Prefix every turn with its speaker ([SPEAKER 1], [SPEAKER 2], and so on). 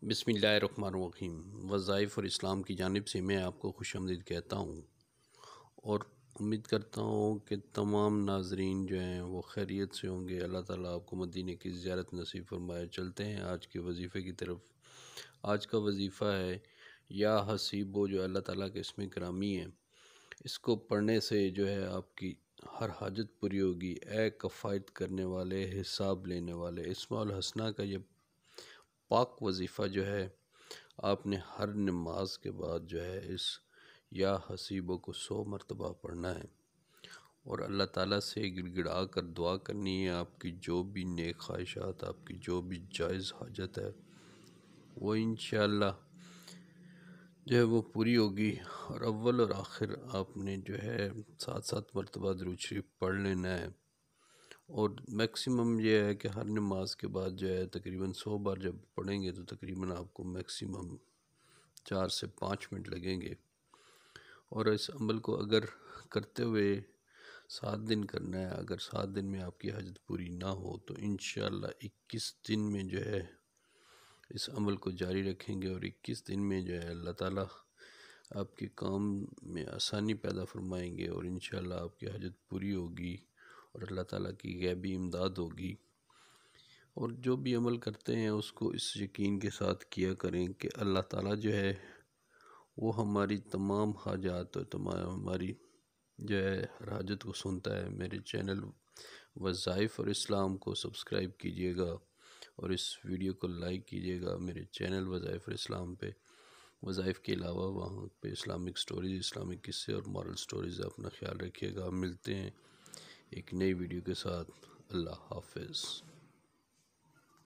[SPEAKER 1] بسم اللہ الرحمن الرحیم۔ وظائف اور اسلام کی جانب سے میں آپ کو خوش آمدید کہتا ہوں اور امید کرتا ہوں کہ تمام ناظرین جو ہیں وہ خیریت سے ہوں گے۔ اللہ تعالیٰ آپ کو مدینے کی زیارت نصیب فرمائے۔ چلتے ہیں آج کے وظیفے کی طرف۔ آج کا وظیفہ ہے یا حسیبو، جو اللہ تعالیٰ کے اسم گرامی ہے۔ اس کو پڑھنے سے جو ہے آپ کی ہر حاجت پوری ہوگی۔ اے کفایت کرنے والے، حساب لینے والے۔ اسماء الحسنہ کا یہ پاک وظیفہ جو ہے آپ نے ہر نماز کے بعد جو ہے اس یا حسیبوں کو 100 مرتبہ پڑھنا ہے اور اللہ تعالیٰ سے گڑ گڑا کر دعا کرنی ہے۔ آپ کی جو بھی نیک خواہشات، آپ کی جو بھی جائز حاجت ہے وہ انشاءاللہ جو ہے وہ پوری ہوگی۔ اور اول اور آخر آپ نے جو ہے 7 مرتبہ درود شریف پڑھ لینا ہے۔ اور میکسیمم یہ ہے کہ ہر نماز کے بعد جو ہے تقریباً 100 بار جب پڑھیں گے تو تقریباً آپ کو میکسیمم 4 سے 5 منٹ لگیں گے۔ اور اس عمل کو اگر کرتے ہوئے 7 دن کرنا ہے، اگر 7 دن میں آپ کی حاجت پوری نہ ہو تو انشاءاللہ 21 دن میں جو ہے اس عمل کو جاری رکھیں گے، اور 21 دن میں جو ہے اللہ تعالیٰ آپ کے کام میں آسانی پیدا فرمائیں گے اور انشاءاللہ آپ کی حاجت پوری ہوگی اور اللہ تعالیٰ کی غیبی امداد ہوگی۔ اور جو بھی عمل کرتے ہیں اس کو اس یقین کے ساتھ کیا کریں کہ اللہ تعالیٰ جو ہے وہ ہماری تمام حاجات اور تمام ہماری جو ہے ہر حاجت کو سنتا ہے۔ میرے چینل وظائف اور اسلام کو سبسکرائب کیجیے گا اور اس ویڈیو کو لائک کیجیے گا۔ میرے چینل وظائف اور اسلام پہ وظائف کے علاوہ وہاں پہ اسلامک سٹوریز، اسلامک قصے اور مورل سٹوریز۔ اپنا خیال رکھیے گا۔ ملتے ہیں ایک نئی ویڈیو کے ساتھ۔ اللہ حافظ۔